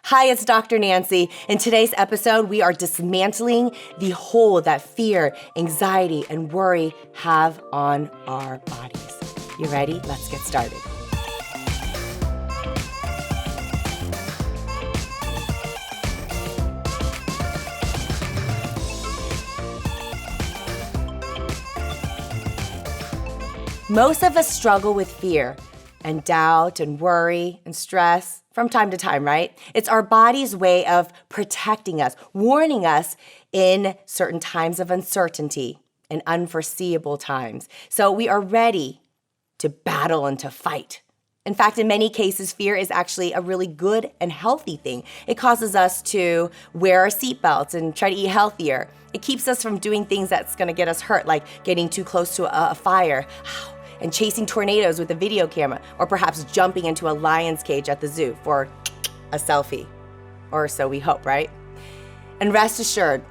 Hi, it's Dr. Nancy. In today's episode, we are dismantling the hold that fear, anxiety, and worry have on our bodies. You ready? Let's get started. Most of us struggle with fear and doubt and worry and stress from time to time, right? It's our body's way of protecting us, warning us in certain times of uncertainty and unforeseeable times. So we are ready to battle and to fight. In fact, in many cases, fear is actually a really good and healthy thing. It causes us to wear our seatbelts and try to eat healthier. It keeps us from doing things that's gonna get us hurt, like getting too close to a fire and chasing tornadoes with a video camera, or perhaps jumping into a lion's cage at the zoo for a selfie. Or so we hope, right? And rest assured,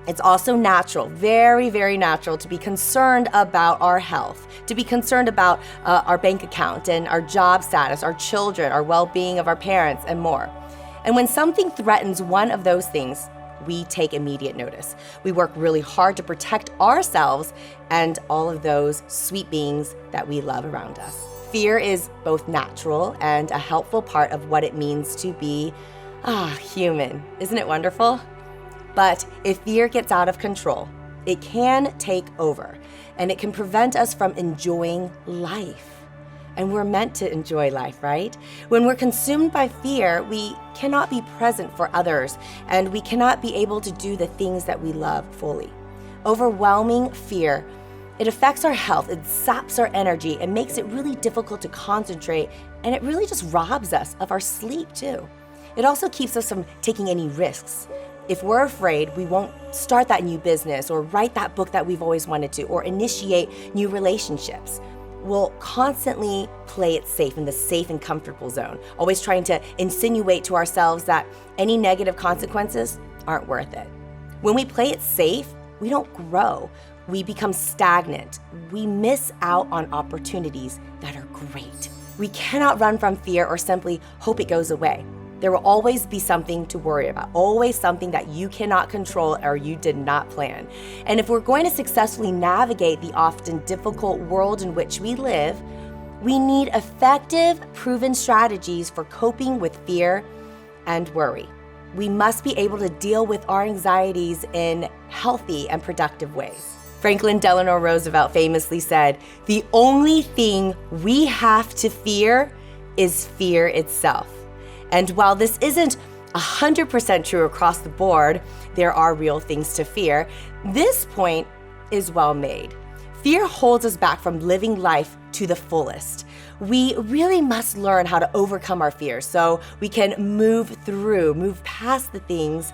it's also natural, very, very natural to be concerned about our health, to be concerned about our bank account and our job status, our children, our well-being of our parents, and more. And when something threatens one of those things, we take immediate notice. We work really hard to protect ourselves and all of those sweet beings that we love around us. Fear is both natural and a helpful part of what it means to be human. Isn't it wonderful? But if fear gets out of control, it can take over and it can prevent us from enjoying life. And we're meant to enjoy life, right? When we're consumed by fear, we cannot be present for others, and we cannot be able to do the things that we love fully. Overwhelming fear, it affects our health, it saps our energy, it makes it really difficult to concentrate, and it really just robs us of our sleep too. It also keeps us from taking any risks. If we're afraid, we won't start that new business or write that book that we've always wanted to or initiate new relationships. We'll constantly play it safe in the safe and comfortable zone, always trying to insinuate to ourselves that any negative consequences aren't worth it. When we play it safe, we don't grow. We become stagnant. We miss out on opportunities that are great. We cannot run from fear or simply hope it goes away. There will always be something to worry about, always something that you cannot control or you did not plan. And if we're going to successfully navigate the often difficult world in which we live, we need effective, proven strategies for coping with fear and worry. We must be able to deal with our anxieties in healthy and productive ways. Franklin Delano Roosevelt famously said, "The only thing we have to fear is fear itself." And while this isn't 100% true across the board, there are real things to fear, this point is well made. Fear holds us back from living life to the fullest. We really must learn how to overcome our fears so we can move past the things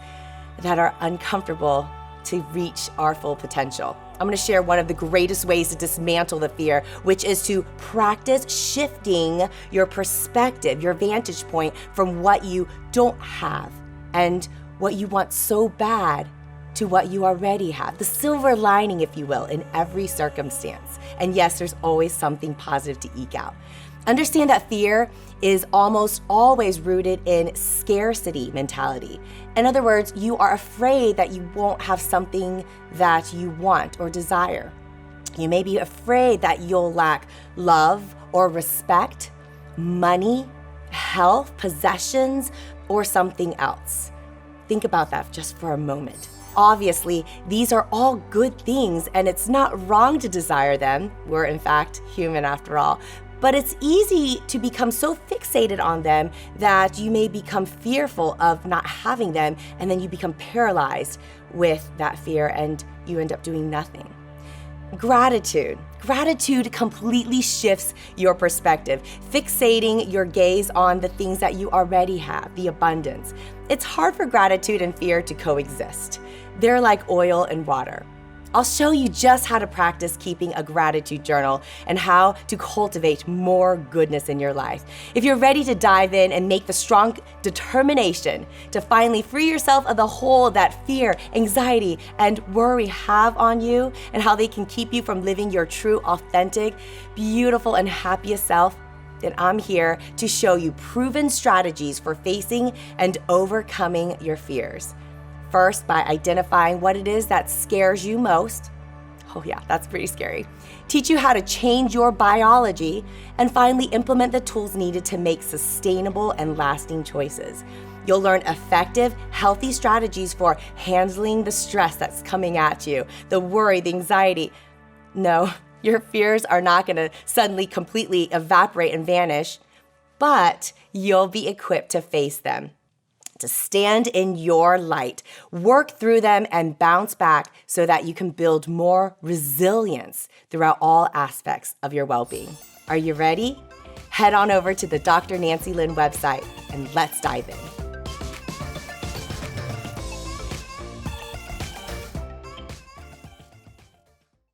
that are uncomfortable to reach our full potential. I'm going to share one of the greatest ways to dismantle the fear, which is to practice shifting your perspective, your vantage point from what you don't have and what you want so bad to what you already have. The silver lining, if you will, in every circumstance. And yes, there's always something positive to eke out. Understand that fear is almost always rooted in scarcity mentality. In other words, you are afraid that you won't have something that you want or desire. You may be afraid that you'll lack love or respect, money, health, possessions, or something else. Think about that just for a moment. Obviously, these are all good things, and it's not wrong to desire them. We're in fact human after all. But it's easy to become so fixated on them that you may become fearful of not having them, and then you become paralyzed with that fear and you end up doing nothing. Gratitude completely shifts your perspective, fixating your gaze on the things that you already have, the abundance. It's hard for gratitude and fear to coexist. They're like oil and water. I'll show you just how to practice keeping a gratitude journal and how to cultivate more goodness in your life. If you're ready to dive in and make the strong determination to finally free yourself of the hold that fear, anxiety, and worry have on you and how they can keep you from living your true, authentic, beautiful, and happiest self, then I'm here to show you proven strategies for facing and overcoming your fears. First, by identifying what it is that scares you most. Oh yeah, that's pretty scary. Teach you how to change your biology, and finally implement the tools needed to make sustainable and lasting choices. You'll learn effective, healthy strategies for handling the stress that's coming at you, the worry, the anxiety. No, your fears are not going to suddenly completely evaporate and vanish, but you'll be equipped to face them, to stand in your light, work through them, and bounce back so that you can build more resilience throughout all aspects of your well-being. Are you ready? Head on over to the Dr. Nancy Lin website and let's dive in.